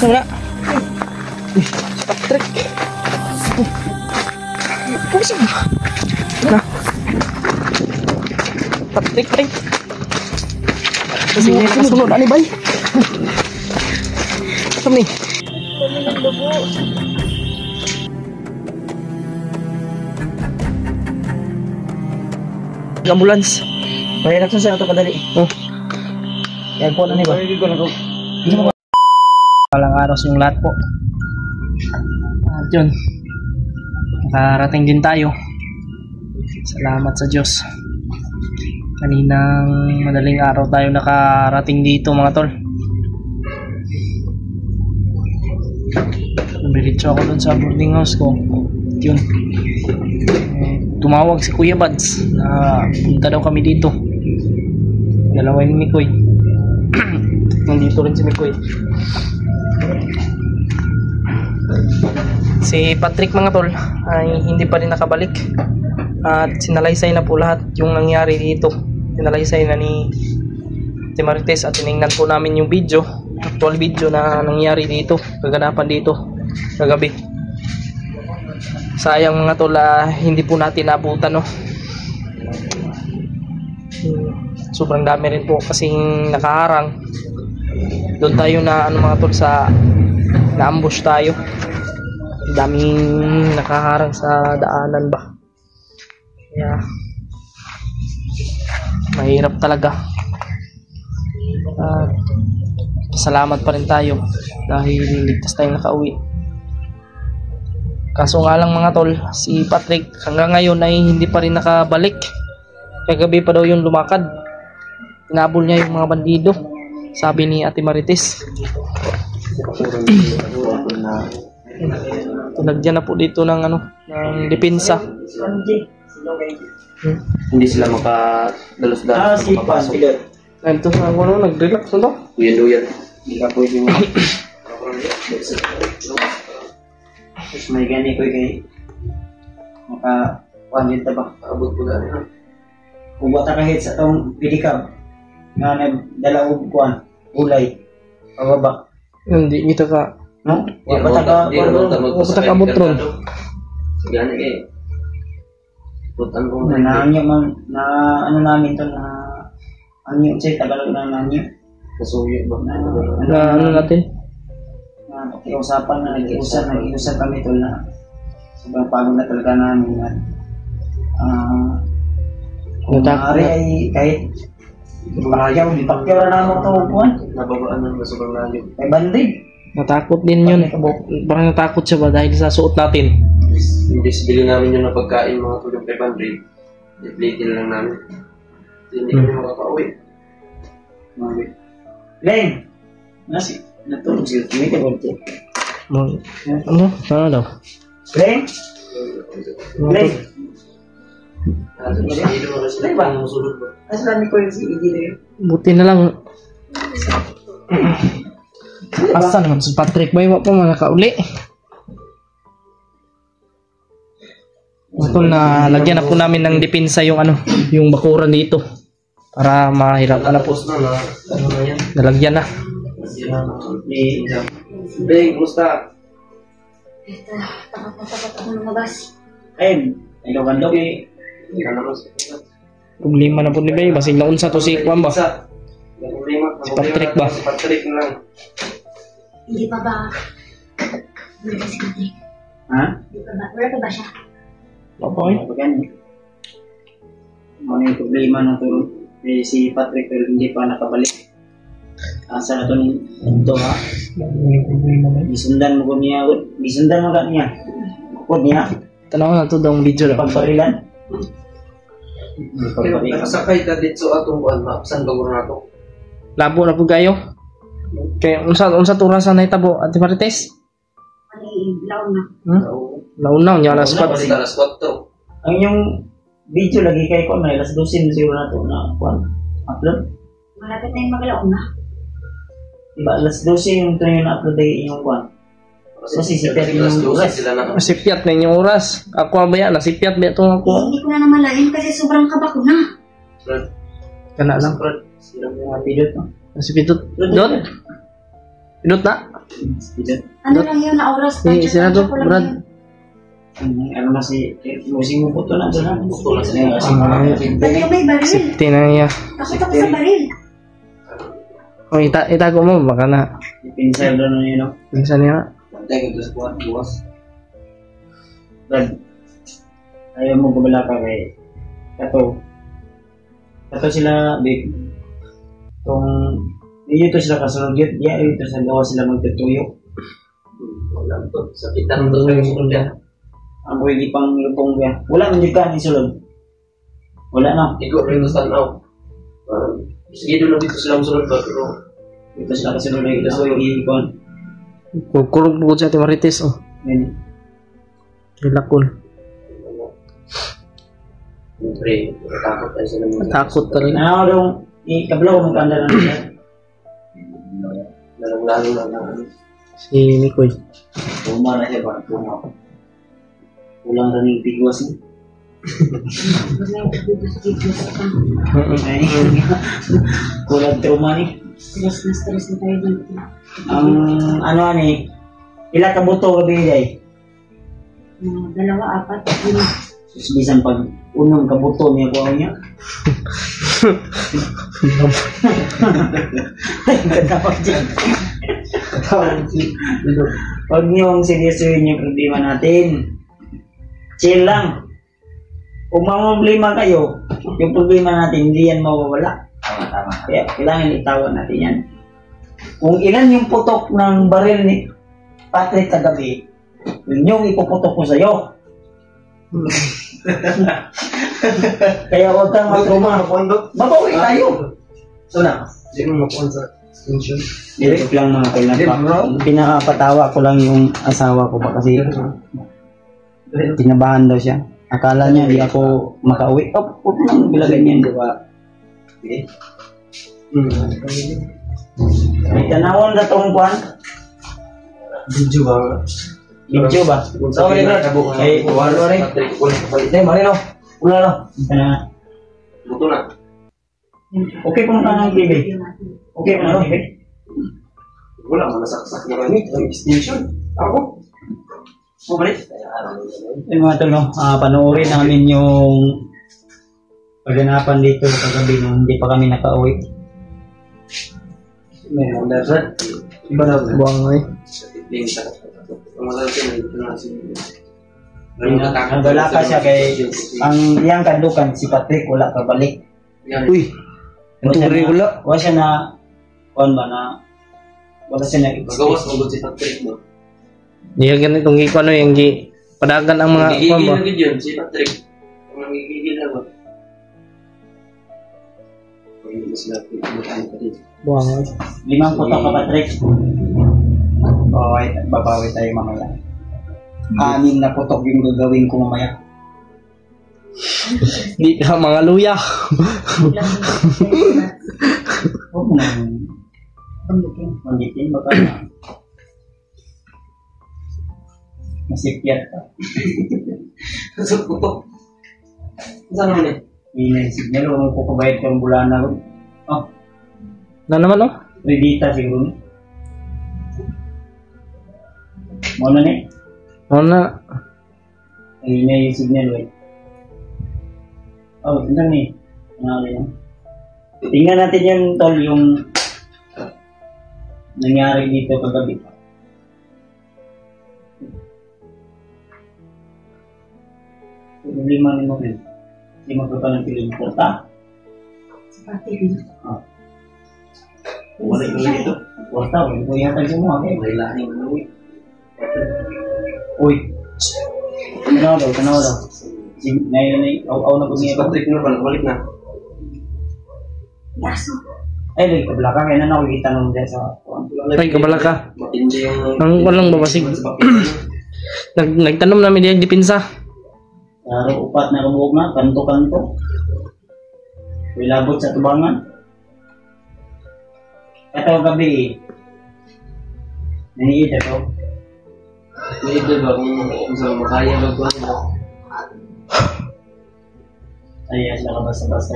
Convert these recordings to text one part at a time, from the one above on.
Wala. Si Patrick. Pusing. Na. Patrick, pre. Kasi may nakasunod. Ano ba? Saan ni? Ambulance. May reaction sa ito kadali. Oh. Yan po na ni ba? Walang araw sa yung lahat po. At yun. Nakarating din tayo. Salamat sa Diyos. Kaninang madaling araw tayo nakarating dito mga tol. Namiritso ako dun sa boarding house ko. At yun. Tumawag si Kuya Bads na punta daw kami dito. Dalawa ni Mikoy. Nandito rin si Mikoy. Si Patrick mga tol ay hindi pa rin nakabalik. At sinalaysay na po lahat yung nangyari dito. Sinalaysay na ni Marites at tinignan po namin yung video, actual video na nangyari dito, kaganapan dito kagabi. Sayang mga tol, hindi po natin nabutan, no. Sobrang dami rin po kasing nakaharang. Doon tayo na mga tol sa na-ambush tayo. Daming nakaharang sa daanan ba. Kaya mahirap talaga. Salamat pa rin tayo dahil ligtas tayong nakauwi. Kaso nga lang mga tol, si Patrick hanggang ngayon ay hindi pa rin nakabalik. Kagabi pa daw yung lumakad. Inabol niya yung mga bandido, sabi ni Ate Marites. Tunagyan na po dito ng ng depensa. Hindi sila makadalos-dalos na makapasok. Ito sa nag-relax na to. Uyan-uyan. Hindi ka pwede mo. Tapos may gani ko kay maka-1 ba? Abot po na. Kung bata kahit sa itong pedicab na nagdala og kuan, ulay, pababa. Hindi kita ka. No? Bata ka butron. Gani kay. Putan ko na namin to na anyo sa Tagalog na nanyo. Kasuyo ba? Natin? Nakiusapan na nag-iusap kami to na sobrang pagod na talaga namin na kung maaari ay kahit pakyaw na namin ito upuan. Nababaan na sobrang lalim. May bandig. Natakot din yun. Parang natakot siya ba dahil sa suot natin. Hindi bili namin yung napagkain mga tulong 500. I-plate lang namin. Hindi kami makaka-uwi. Len! Nasi? Natulog siya. May kabunti. Ano daw? Len! Len! Len ba? Asalami ko yung si Iggy na yun. Buti na lang. Asa naman si Patrick ba? Iwa pa mga nakauli. Tol, na lagyan na po namin ng depensa yung yung bakuran dito para mahirap na po. Nalagyan na. Beng, kumusta? Takot ako lumabas. Ayun, may logandog eh. Problema na po ni Bay. Basig na unsa to si Kwan ba? Si Patrick ba? Si Patrick lang. Hindi pa ba? Wala ba si Patrick? Ha? Wala pa ba siya? Okay. Ano yung problema na ito? Si Patrick pero hindi pa nakabalik. Asa na ito ha? Gisundan mo ko niya. Gisundan mo ka niya. Kukod niya. Tanaw na to daw ang video na. Pagparilan. Pero nakasakay ka dito atong buwan ba? Saan ka muna ito? Labo na po kayo. Kaya unsa turasan na itabo Ate Marites? Laon na. Launaw niya alas 4. Alas 4. Ang yung video lagi kay ko na alas 12 na siguro na ito na upload. Malapit na yung maglaon na. Diba alas 12 yung ito yung na-upload ay yung kwan. Kasi si Terry yung oras. Sipiat na inyong oras. Ako ba yan? Nasipiat ba ito ako? Hindi ko na namalayan kasi sobrang kaba ko na. Kana lang. Silang mga video to. Nasipitot. Doon? Pinot na? Ano lang yun na oras? Senador Tansya ko lang Brad. yun. Ano na si Musing mo po ito na dyan. Buto na Kasi sila. Ba't yung may baril? Safety na niya. Takot ako sa baril. O, itago mo, baka na. Pinsel doon na yun, no? Minsan niya. Pantay ko sa kuwan, buwas. Brad, ayaw mo gumala ka kay Kato sila, big. Kung hindi ito sila kasunod yun, ito sa gawa sila magtutuyo. Wala to. Sa pitan to kayo sunod yan. Ang pwede pang lupong yan. Wala man yung ka, ni sulod. Wala na. Igo rin sa tanaw. Sige doon na dito sila sunod ba? Pero Ito sila kasunod na ito sa yung iikon. Kurog po sa Ate Marites, oh. Yan. Kilakon. siyempre, natakot tayo sila mga. Takot talaga. Ano daw, kablaw mo kanda na siya. Lalo lang na ano. Si Mikoy. Puma na siya ba? Puma. Kulang rin yung tigwas niya. Kulang trauma ni. Stress na tayo dito. Ang ano ni, ila ka buto gabi day. Dalawa, apat, lima. Bisan pag unang kabuto niya ko niya. Katawag dyan. Huwag niyong seryosohin yung problema natin. Chill lang. Kung problema kayo, yung problema natin hindi yan mawawala. Tama. Kaya kailangan itawan natin yan. Kung ilan yung putok ng baril ni Patrick kagabi, yun yung ipuputok ko sa'yo. Kaya huwag kang matruma. Mabawi tayo. So na, hindi mo makuha sa extension. Direct lang mga kailan. Pinakapatawa ko lang yung asawa ko ba kasi tinabahan daw siya. Akala niya di ako makauwi. Oh, huwag nang bilagay niyan, di ba? Okay. May tanawan na tong kwan. Video ba? Video ba? So, may nagkabuk na. Ay, wala rin. Hindi, mali no. Wala no. Buto na. Okay kung ano ang TV. Okay kung ano TV. Wala, manasaksak na kami. Ang extension. Ako. Bumalik. Ay mga tol, no? Panoorin namin yung paganapan dito kagabi nung hindi pa kami nakauwi. May wala sa. Iba na. Buang eh. Ling sa. Ang mga lalaki na si. Nagala ka siya kay ang iyang kandukan si Patrick wala ka balik. Uy. Ang turi wala. Wala siya na kuan ba na wala siya na Magawas mo si Patrick mo. Diya ganitong iko ano yung padagan ang mga Gigigil kuwan ba. na yun si Patrick. Ang gigigil na ba? Pwede mo sila kumakain pa dito. Buang eh. 5 putok ka Patrick. Okay, babawi tayo mamaya. 6 na putok yung gagawin ko mamaya. Di ka mga luya. Huwag mo nang manditin baka masipyat ka. So, puto. Saan naman eh? Hindi na yung signal, huwag mo pupabayad ka ng bulan na rin. Oh, Na naman oh. redita siguro ni. Mo na ni? Ano na. Hindi na yung signal, wait. Oh, tingnan ni. Ano yan? Tingnan natin yung tol, yung nangyari dito kagabi. Problema ni mo rin. Hindi magkaka ng piling porta. Sa pati. Ah. Wala yung dito. Porta, wala ko yata yung mga kayo. May lahing ano eh. Uy. Tanaw daw. Ngayon ay, aw na po Si niya. Patrick na ba? Balik na. Laso. Ay, lagi ka belakang. Kaya na nakikita nung dyan sa... Ay, kabala ka. Matindi yung... Ang walang babasig. Sa papel. Nagtanom namin diyan dipinsa. Laro upat na kabuog na, kanto-kanto. May labot sa tubangan. Ito gabi, naniid ito. May ito ba kung saan makaya magkuhan mo? Ay, sila ka basta-basta.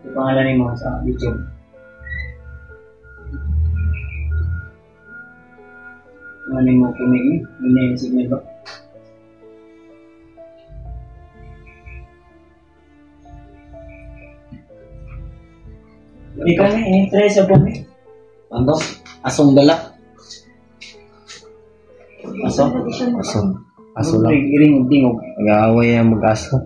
Yung pangalan mo sa YouTube. Ano mo kumigil? Hindi yung signal ba? Hindi kami, interest sa kami. Ano? Asong dala. Aso? Aso. Aso lang. Giring tingog. Nag-aaway ang mag-aso.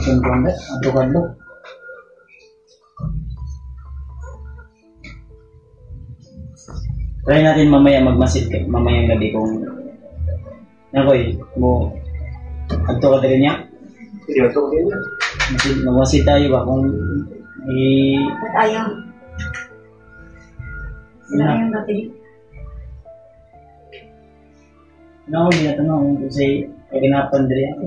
Kanda, adukado. Try natin mamaya magmasid mamayang gabi kung nakoy mo adto ka din niya. Hindi, ito ko din yan. Magmasid tayo ba kung Ba't ayaw? Sila Ina. yung dati. Nakoy na tanong kasi kaganapan diri ako.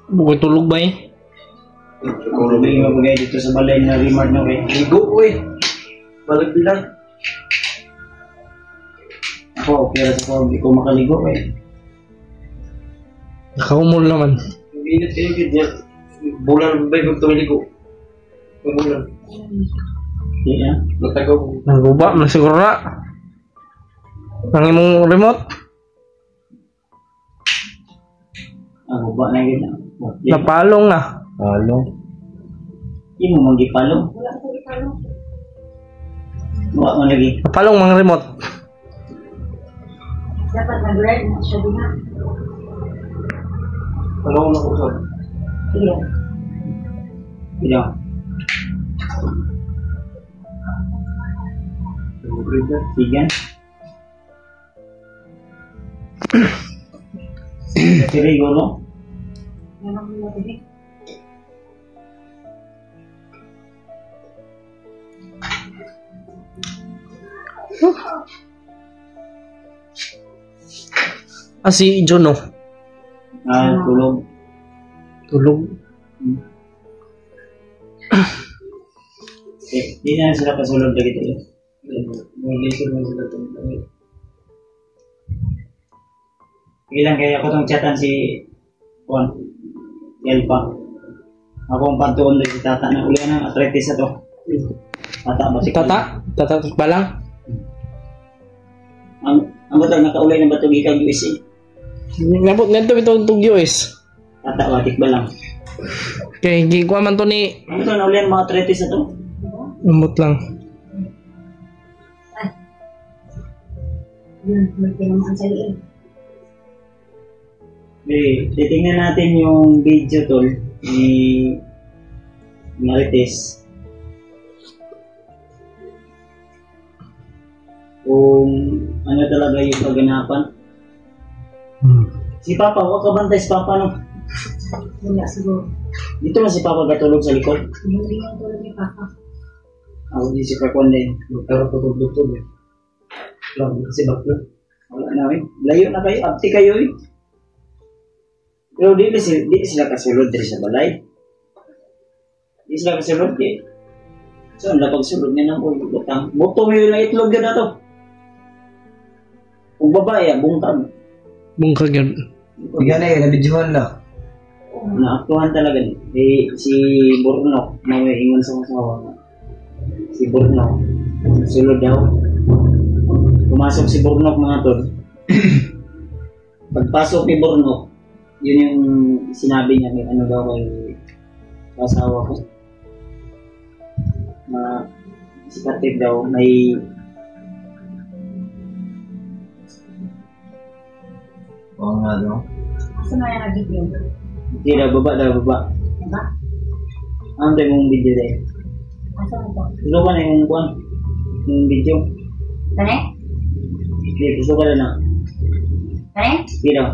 Bukoy tulog ba eh? Kung may mabagay dito sa balay na remark na kay Ligo ko eh. Balag bilang. ako, pero sa hindi ko makaligo eh. Nakaumol naman. Ang init kayo kaya. Bulan ba yung tumiligo? Ang bulan. Hindi na. Natagaw ko. Naguba na siguro na. Ang imong remote. Ako ba na yun? Napalong na. Halong. Hindi mo magipalong. Wala ko rin palo. Wala mo lagi. Napalong mga remote. Dapat nag-learn na siya din nga. Ano ko na ko saan? Iya. Hindi. Nag-grade na. Sigan. Siri gulo. Yan ang mga tabi. Si Jono. Tulog. Tulog. Hindi na sila kasulod lagi tayo. Muli ko na sila ito. Ilang kaya ako tong chatan si Juan. Elpa. Ako ang pantuon din si Tata na uli ng arthritis na to. Tata ba si Tata? Tata ba lang? Ang batang nakaulay ng batog ikaw USA. Ngabot nito itong US. Tata batik ba lang. Kaya gikuha man to ni Ang batang naulay ng mga arthritis na to. umot lang. Yun, may tinamaan sa liin. Okay, titingnan natin yung video tol ni Marites. Kung ano talaga yung kaganapan. Si Papa, huwag ka bantay si Papa no. Wala siguro. Dito na si Papa gatulog sa likod. Hindi nga tulad ni Papa. Ako di si Kakwan din. Pero pagod-lutog eh. Lang, kasi bakla. Wala na eh. Layo na kayo, abti kayo eh. Pero di sila kasulod din sa balay. Di sila kasulod eh. So, ang lapag sulod niya ng utang. Buto mo yung itlog yun na to. Kung babae, bungkag. Bungkag yun. Yan eh, nabidyohan na. Naaktuhan talaga. Si Burnok, na may ingon sa kasawa. Si Burnok, sulod daw. Pumasok si Burnok mga tol. Pagpasok ni Burnok, yun yung sinabi niya, may ano daw kay kasawa ko. Na si Katik daw, may Oo nga, no? Asa na yung nag-video? hindi daw, baba. Diba? Ano tayo mong video daw? Asa mo to? Gusto ka na yung buwan? Yung video? Tane? Hindi, gusto ka na na. Tane? Hindi daw.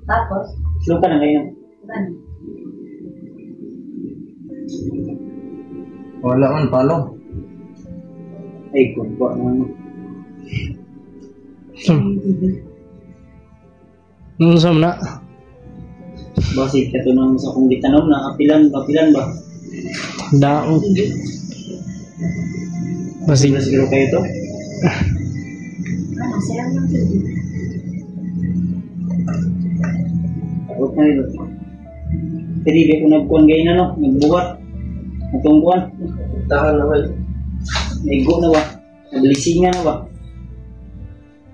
Tapos? Gusto ka na ngayon. Ano? Wala man, palong. Ay, kumpa na. Ano sa na? Basit ka to nang sa kong gitanom na kapilan ba? Daog. Basig. Siguro siguro kayo to? Ano? Sila yung video. Huwag na rin. Pero di ko nagkuhan kayo na, no? Nagbuhat. Natungkuhan. Tahan na kayo. Naigo na ba? Naglisingan na ba?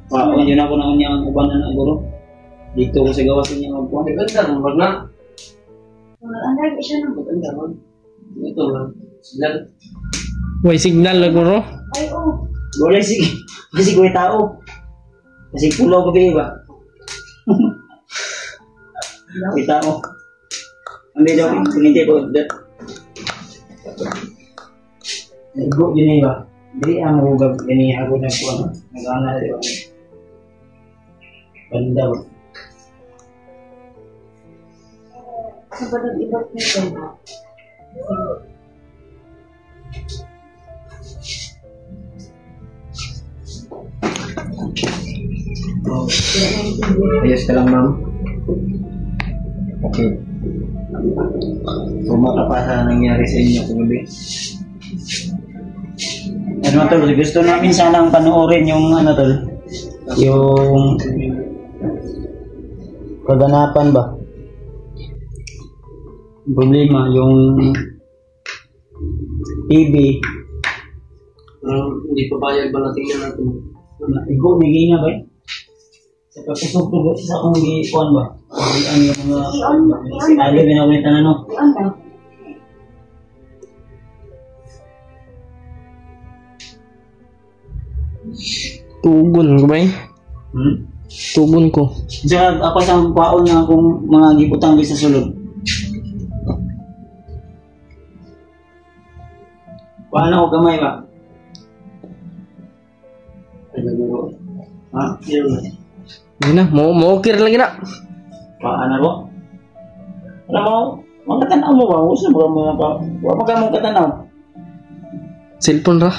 Pakuhan yun ako na kanya ang uban na guro. Dito ko sa gawas niya magkuhan. Ganda, wag na. Ang lagi siya nang Ganda, wag. Ito lang. Signal. Way signal na guro. ay oh. Boleh sige. Kasi ko tao. Kasi pulau ko ba? May tao. Ang medyo kuniti po. Naigo din ba? Hindi ang hugab ini ako na po. Nag-ana di ba? Banda ba? Sabadong ibang nito ba? Ayos ka lang, ma'am. Okay. Tuma ka pa sa nangyari sa inyo kagabi. Ano tol, gusto namin sanang panoorin yung ano tol, yung kaganapan ba? Problema, yung TV, Hindi pa bayag ba natin yan natin? igo, naging nga ba eh? Sa pagkasugtog sa akong nag-iikuan ba? Ang yung mga sinali, binakulitan na no? Yan ba? Tugon ko ba eh? Tugon ko. Diyan ako sa kwaon na akong mga giputang sa sulod. Paano ko kamay ba? Ay, naguro. Ha? Yan na. Hindi na, maukir lagi na. Paano ko? Alam mo, mga katanaw mo ba? Gusto mo mga pa? Huwag ka mong katanaw. Cellphone ra.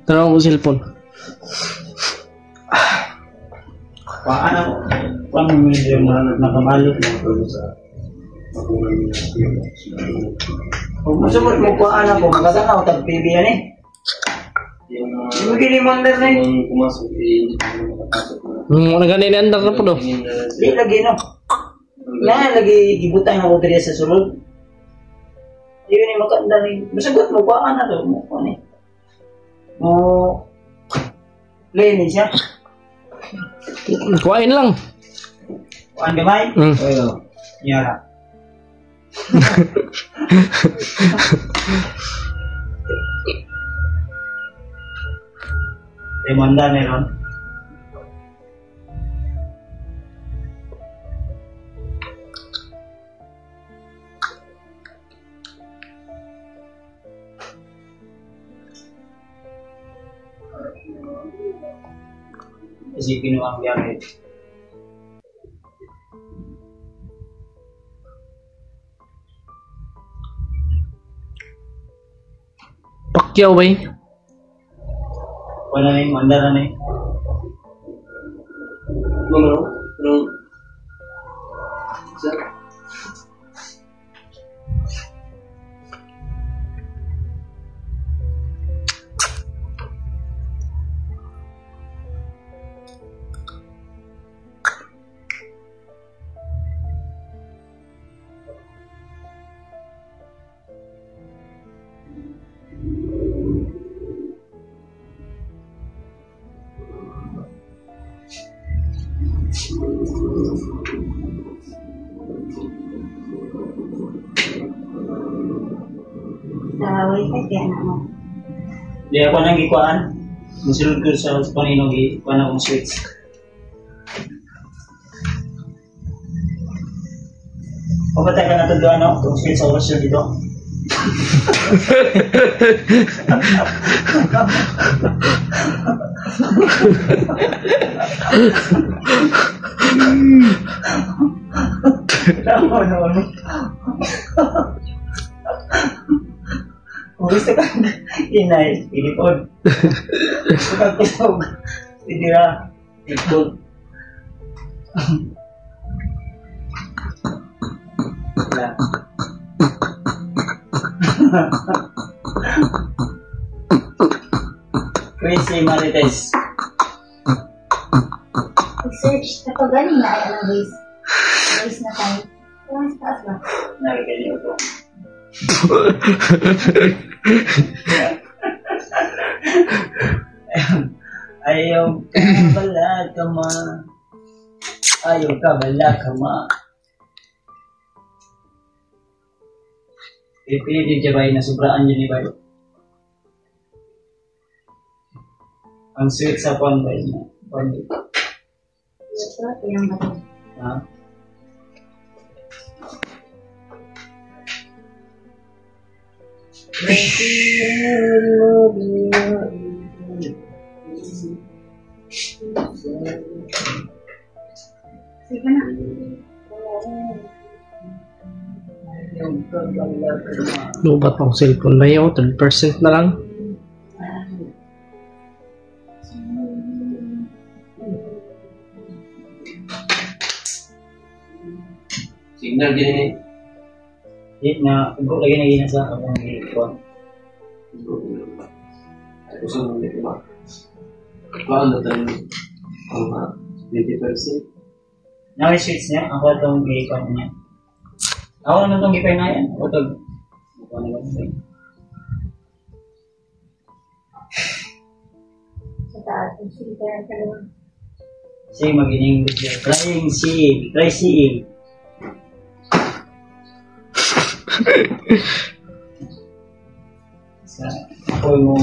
Tanaw ko cellphone. Paano ko? Paano mo yung mga nakabalot na sa kung masumot mo paano ko, makatanaw, tag-PB yan eh. Yung kinimander na eh. Kung pumasok, hindi ko makapasok na. Naganin na po do. Tingin na Di lagi no. Na lagi gibutang ako diri sa sulod. Di ni makanda ni. Masagot mo pa ana to mo ani. Mo Lenin siya. Kuhain lang. Kuan gamay. Ayo. Yara. Demanda meron. Isipin mo ang biyahe. Pacquiao ba eh? Wala na yung mandara na eh. Ano? Sir? Sa wifi kaya na mo. Di ako nang gikuan. Musulod ko sa paninong gikuan akong switch. O ba tayo ka na ano? Kung switch sa oras yun dito? Tama naman. Kung gusto ka inay, ilipod. Gusto ka kusog, idira, ilipod. Wala. Crazy Marites. Pag-search kapag galing na ay alam guys. Alis na tayo. Kung sa taas ba? Nalagay ko. Ayaw ka bala ka ma. Ayaw ka bala ka ma. Pili din siya ba na sobraan yun ni Bayo? Ang sweet sa panday na. Panday. Ito, yung bato. Ha? Sige na. Lubat ang cellphone ba yun? 12% na lang. Signal din ini. Hit na, ibo lagi na gina sa akong phone. Gusto mo nito ba? Paano tayo? 20%? Na-switch niya, ako itong i-phone niya. Ako naman itong i-phone na yan. Ako itong i-phone na yan. Sa taas. Sige, kaya Sige, mag-in-English yan. Trying seal. Try seal. Ako yung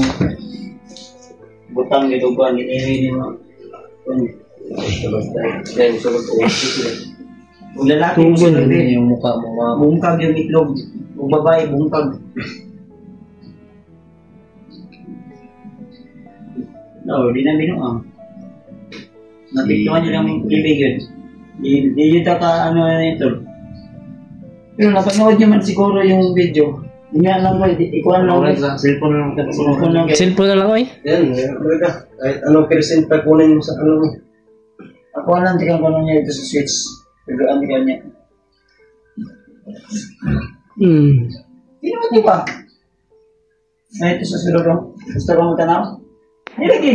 butang nito ba, nilinin mo. Yan, sulod ko. Kung lalaki mo Tugon sulod din yung mukha mo, ma'am. bungkag yung itlog. Kung babae, bungkag. No, di na binuang. Napiktuhan nyo lang yung ibig yun. Di yun ka ano na ito. Pero napanood nyo man siguro yung video. Hindi nga lang ko, ikuhan lang ko. Cellphone lang ka. Ikuhan lang ko. Cellphone na lang, oy. Yan, talaga. Kahit anong percent pa kunin mo sa ano. Ako lang tikang kanon niya ito sa switch. Pagkaan ka niya. Hindi naman di ba? Na ito sa sulog. Gusto ko magtanaw? Hindi lagi.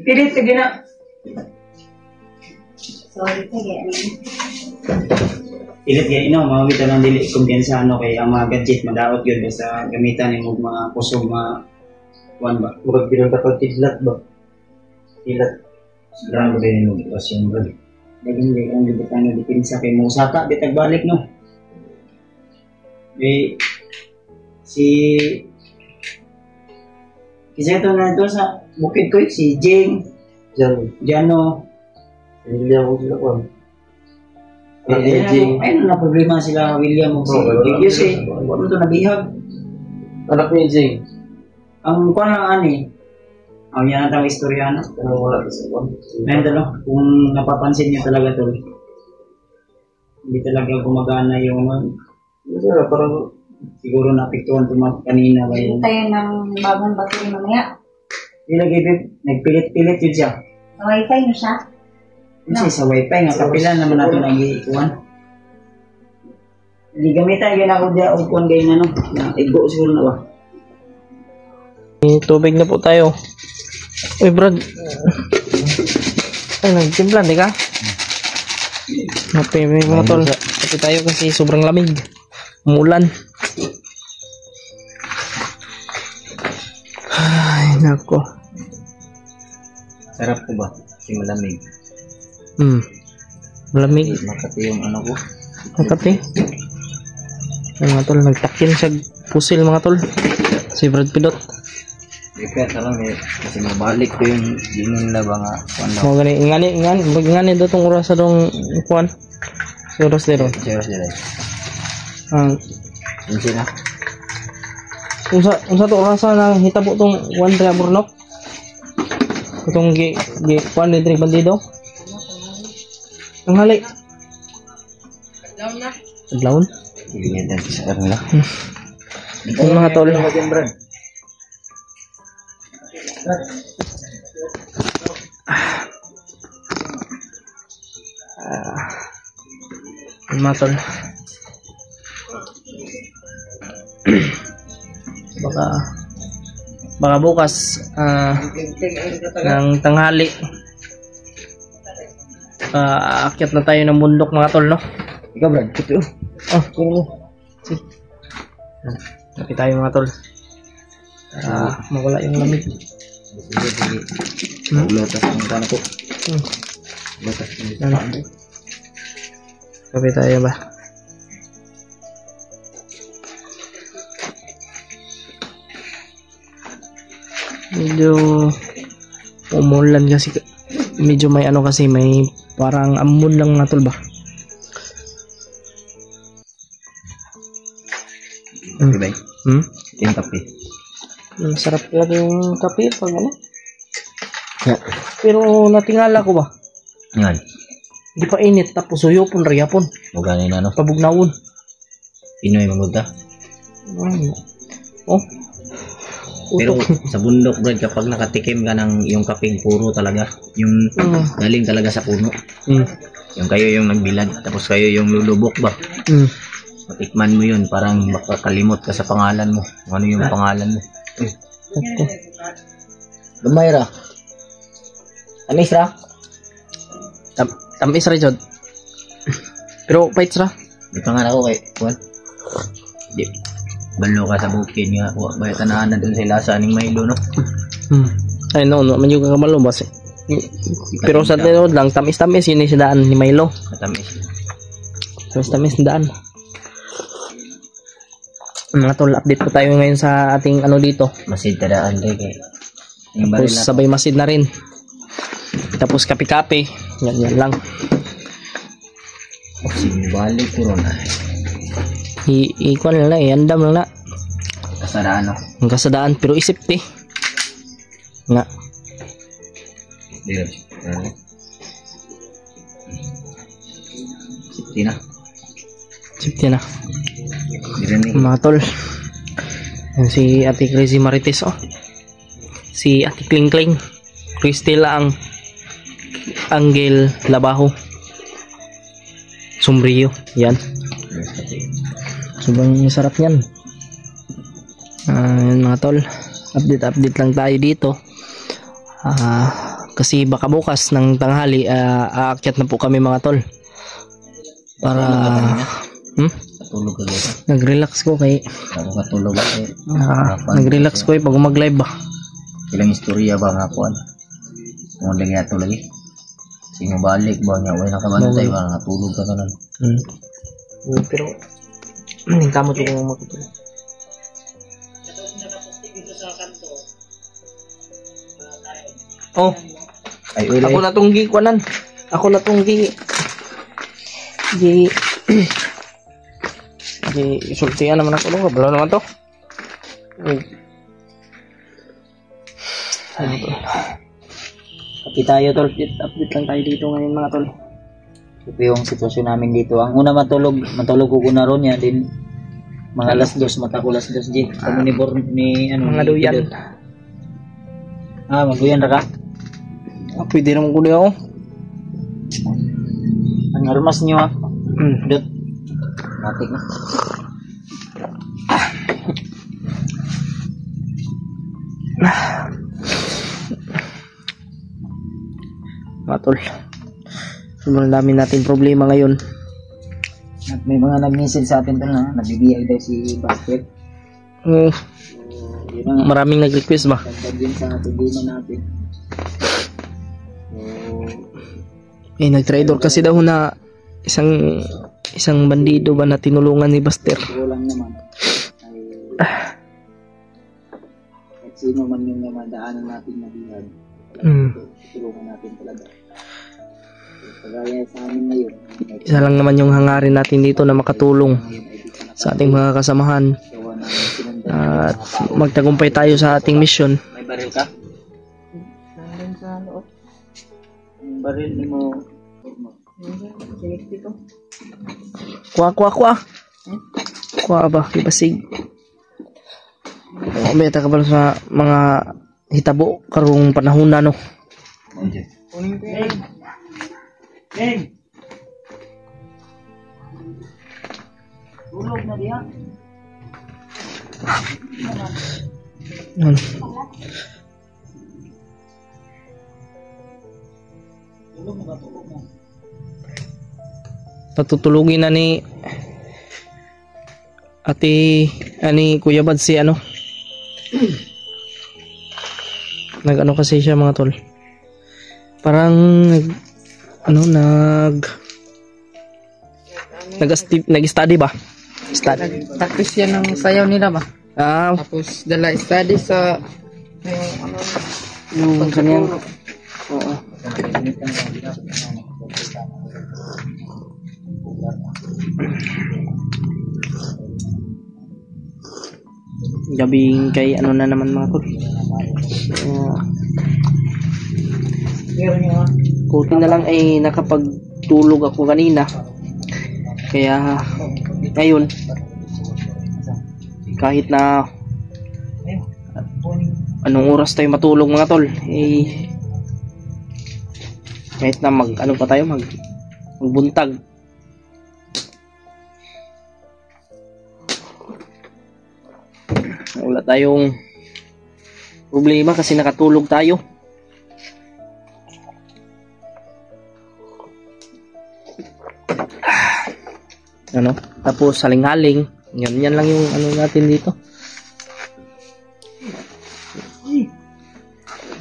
Pilit lagi na. sorry, sige. Pilit kaya mawita lang dili kumpiyansa ano kay ang mga gadget madaot yun basta gamitan ni mo mga kusog mga kuan ba. Murag binang tidlat ba? Pilat. Grabe din yung edukasyon ba? Laging di ang libutan na dipinsa kay mo saka bitag balik no. Kasi ito na ito sa bukid ko si Jing, Jano. William ko sila ko. Ayun na problema sila William o si Digyos eh. Ano ito nabihag? Anak ni Jing. Ang kuan lang ani. Ang yan ang istorya na. Ano wala sa ko. Ngayon dalo, kung napapansin niyo talaga to. Hindi talaga gumagana yung Wala, parang siguro napiktuhan ito kanina ba yun. Tayo ng bagong battery mamaya. Nilagay nagpilit-pilit yun siya. Sa wifi na siya. Kasi sa wifi nga, kapilan naman natin ang iikuan. Hindi gamitan yun ako diya o kuan gayon ano. Igo siguro na ba? May tubig na po tayo. Uy, Brad. Ay, nagtimplan, di ka? May mga tol. Kasi tayo kasi sobrang lamig. Umulan. Ay, nako. Sarap ko ba? Kasi malamig. Malamig. Makati yung ano ko. Makati. Ay, mga tol. Nagtakil siya pusil, mga tol. Si Brad Pidot. Kaya sarang eh. Kasi mabalik ko yung ginon na ba nga. Ano? Mo gani ingani do tong oras sa dong kuan. Si oras dero. Serious dyan. Hindi na. Unsa to oras na hitabo tong one dra burnok. Itong gi kuan ni Dre Bandido. Ang hali. Adlaw na. Hindi nga dyan sa kanila. Yung mga tol. Yung mga tol. Baka bukas ng tanghali aakyat na tayo ng bundok mga tol, no? Ikaw, Brad. Ito. Ah, kunin mo. Sige. Kapit tayo mga tol. Mawala yung lamig. Sige, sige. Lotas ang kano ko. Lotas ang kano. Kapit tayo ba? Medyo umulan kasi, medyo may ano kasi, may parang amon lang mga tol ba? Kape ba? Yung kape. Sarap yan yung kape pag ano. Yeah. Pero natingala ko ba? Yan. Di pa init tapos suyopon riyapon. O ganin ano? Pabugnawon. Pinoy manguta. Oh. Pero Utok. sa bundok, Brad, kapag nakatikim ka ng yung kapeng puro talaga, yung galing talaga sa puno. Yung kayo yung nagbilad, tapos kayo yung lulubok ba? Matikman mo yun, parang makakalimot ka sa pangalan mo. Kung ano yung pangalan mo. Gamay ra. Amis ra? Tamis ra jud. Pero pait ra. May pangalan ako kay Juan. Di. Balo ka sa bukid nga. Baya tanahan na dun sa lasa ning Milo, no? Ay no, man yung kakamalo bas. Pero sa tinod lang, tamis-tamis yun yung daan ni Milo. Matamis. Tamis-tamis na daan. Mga tol, update po tayo ngayon sa ating ano dito. Masid tadaan rin kay. Yung Tapos baril na. sabay masid na rin. Tapos kape-kape. Yan lang. Balik ko ron. Ikuan lang na, iandam lang na. Kasadaan, no? Ang kasadaan, pero isip nga. Dito. Sipti na. Safety na. Dito ni. Mga tol. Yan si Ate Crazy Marites, oh. Si Ate Kling Kling. Cristela ang Angel Labaho. Sombrio. Yan. Sobrang sarap yan. Yan mga tol. Update lang tayo dito. Kasi baka bukas ng tanghali aakyat na po kami mga tol. Para Katulog ka dito. nag-relax ko kay Ako katulog ako. nag-relax ko pag mag-live ba. Ilang istorya ba nga kuan? Kung lagi ato lagi. Sino balik ba niya? Wala nakabantay ba? Natulog ka kanan. Pero hindi kamot yung makutulog. Oh, Ay, uli. ako na tong gikuanan. Ako na tong gi sultihan naman ako dong. Balo naman to. Kapit tayo tol. Update lang tayo dito ngayon mga tol. Ito yung sitwasyon namin dito. Ang una matulog ko na ron yan din. Mga alas 2, mata ko alas 2 din. Kamo ni Bor ni ano Mga ni duyan. Pidot. Magduyan ra ka? Pwede naman kunin ako. Ang armas niyo ha. Pidot. Matik na. Mga tol. Sobrang dami nating problema ngayon. At may mga nag-message sa atin doon na nabibiyay daw si Basket. Yun ang Maraming nag-request ba? dagdag din sa problema natin. Nag-trader kasi daw na isang bandido ba na tinulungan ni Buster. Ito lang naman ay at sino man yung namadaanan natin na bihan. Tulungan natin talaga. Kagaya sa amin ngayon. Isa lang naman yung hangarin natin dito na makatulong sa ating mga kasamahan Gawa namin sinundan. at magtagumpay tayo sa ating mission. May baril ka? Yung baril ni mo. Kuha ba? Ibasig. Umita ka ba sa mga hitabo karong panahon na no? Tulog na diha. Yan. Tulog na ba? Tulog na. patutulugin na ni ani Kuya Bad si ano. Nag-ano kasi siya mga tol. Parang nag-study ba? Tapos yan ang sayaw nila ba? Ah, Tapos dala study sa yung kanyang oo. Gabing kay ano na naman mga tol. Buti na lang ay nakapagtulog ako kanina. Kaya ngayon kahit na anong oras tayo matulog mga tol, eh kahit na magbuntag. Wala tayong problema kasi nakatulog tayo. Tapos saling-haling. Yan lang yung ano natin dito.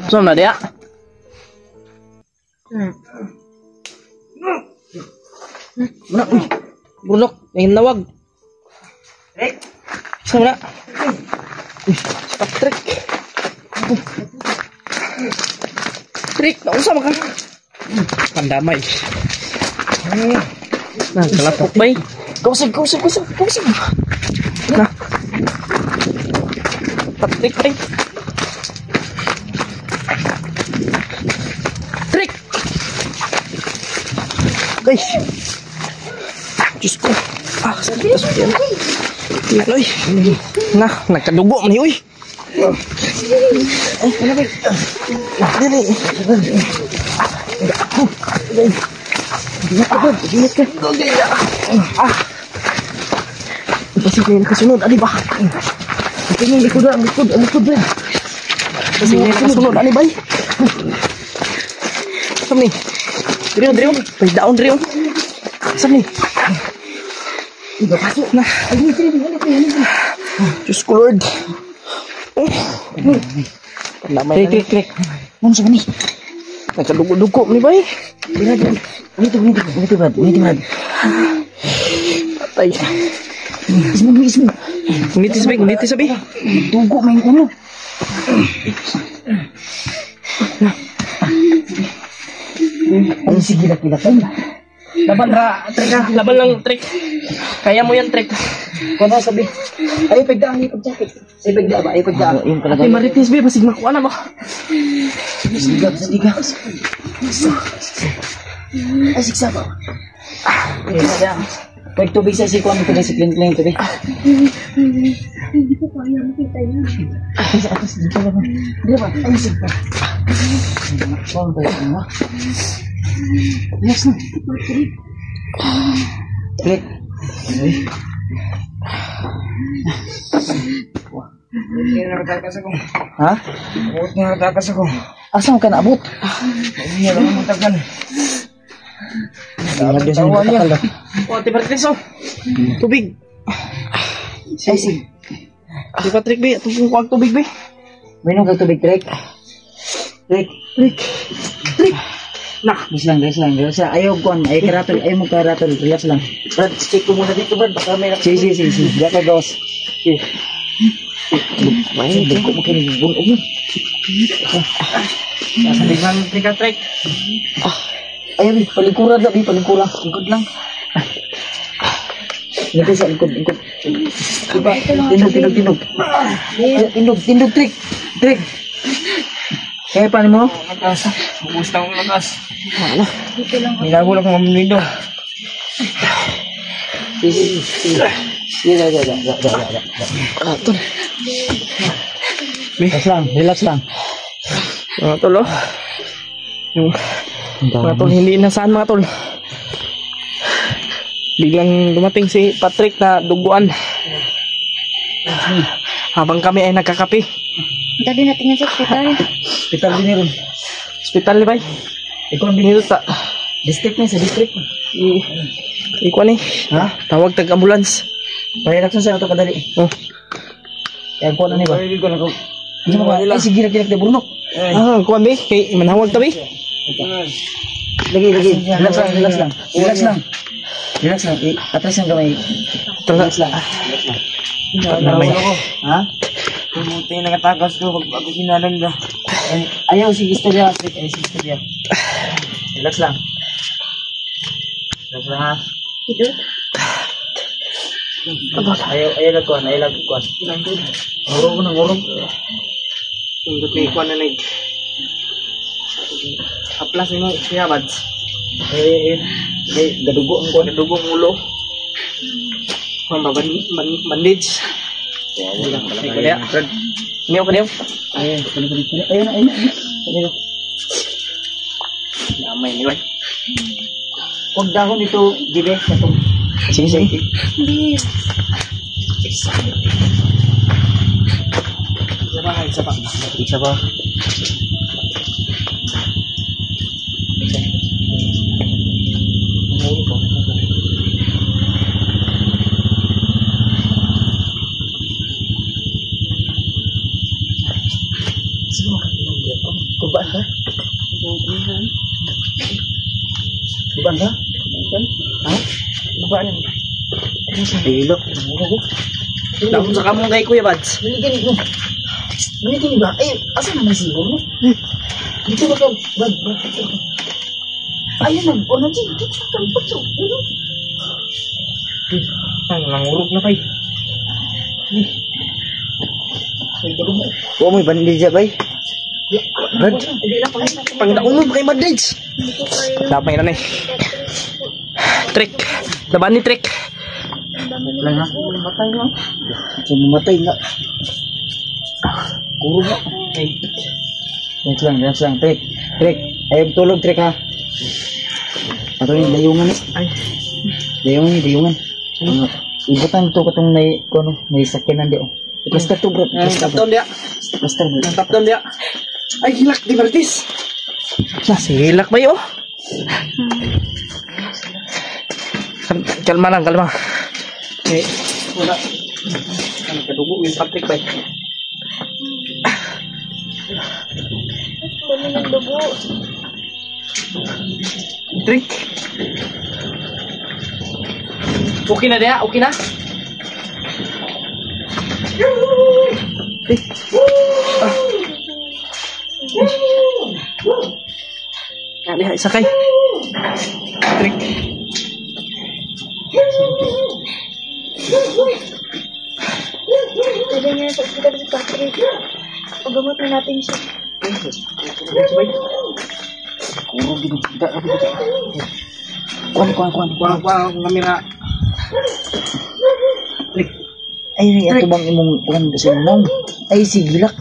So na dia. Bulok, ngayon nawag. Isa na. Si Patrick. Patrick, nausa ka. Pandamay. Kalapok ba eh? Kusig. Na. Patrick ba eh? Patrick! Guys! Diyos ko. Sakit na sakit. Naloy. Na, nagkadugo man uy. Dali. Kasi ngayon kasunod, ali ba? Kasi ngayon likod. Kasi ngayon kasunod, ali ba? Saan ni? Drio. Pagdaon, Drio. Saan ni? Pasok na. Diyos ko, Lord. Klik. Ano sa kani? Nagkadugo-dugo ni ba eh? Ganito, Brad. Patay. Ismo. Nguniti sabi. Dugo, may ulo. Ay, sige, kilak. Laban lang, Trek. Kaya mo yan, Trek. Kung ano sabi, ay, pagdaan. Ate Marites, be, basig makuha na mo. Sige. Ay, siksa ba? Pag tubig sa sikuan, ito na si Clint, be. Hindi ko kaya makita yan. Ay, sa atas, dito lang. Di ba? Ay, siksa. Nakapang ba yun, ha? Yes na. Click. Hindi na nakatakas ako. Ha? Abot na nakatakas ako. Asam ka naabot? Hindi na matagal. O, Ate Marites, oh. Tubig. Ay, sige. Si Patrick, be. Itong kuwag tubig, be. May nung tubig, Trek. Trek. Nah. Guys lang. Ayaw karatol. Ayaw mo karatol. Relax lang. Brad, check ko muna dito, Brad. Baka may Sige. Diyan ka, gawas. Okay. Main ko mo kinibulog mo. Sabi lang, Trek. Ayaw, palikuran lang. Likod lang. Dito sa likod. Diba? Tindog, Trek. Kaya paano mo? Lakas. Ubus na akong lakas. Nilago lang akong mamilido. Sige. Tol. Relax lang. Mga tol, oh. Yung mga tol, hindi nasaan mga tol. Biglang dumating si Patrick na duguan. Habang kami ay nagkakape. Dali natin nga sa hospital. Hospital din rin. Hospital ni bay. Ikaw Dito sa district na sa district. Ikuan eh. Ha? Tawag tag ambulance. Relax na sa ito kadali. Oh. Yan po na ni ba? Hindi ko na ko. Hindi mo ba? Ay, sige, lagi na Bruno. Ah, kuan be. Kay manawag tabi. Lagi. Relax lang. Relax lang. Atras ang gamay. Relax lang. Namay. Ha? Pumunti na katagas ko. Pag ako sinalang na. Ayaw, sige istorya. Ay, sige istorya. Relax lang. Relax lang ha. Ayaw lagkuhan. Ngurog. Yung dati kuan na nag. Aplas mo siya bads. Gadugo ang kuhan. Dugong ulo. Kuan ba bandage. Ay ko dia. Niyo ko niyo. Ayun. Namay ni bay. Huwag dahon ito, Gibe. Sige. Hindi. Isa pa. Kubaan ka? Ha? Kubaan. Pilok. Tapos sa kamong kay Kuya Bads. Manikin ba? Ay, asa naman siguro mo? Dito ba ka? Ayun, nandiyan. Dito ka. Ang nangurog na kay. Huwag mo bandage bay. Brad, Pangdaunod kay bandage. Damay na ni. Trick. Laban ni trick. lang ha. Mamatay nga. Kuro nga. Relax lang. Trick. Ayaw tulog, Trick ha. Ato yung dayungan eh. Ay. Dayungan. Ibutan ito katong may sakinan di oh. Plaster to bro. Plaster Tapton dia. bro. Tapton dia. Ay hilak di Martis. Hilak ba yo? Kalma lang. Wala. Ang kadugo yung Patrick ba? Dami ng dugo. Drink. Okay na dia? Okay na? Diha, sakay. Drink. Pwede niya sa ospital si Patrick. Pagamat na natin siya. Kuan. Kuha ang kamera. Ay, ato bang imong kuan sa imong? Ay, sige lak.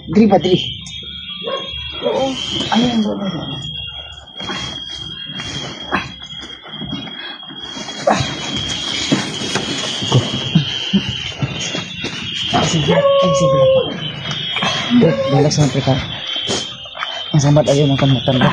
Diri ba diri? Oo. Ano yung sige lang. Relax na, Trika. Ang samat ayaw ng kamutan ba?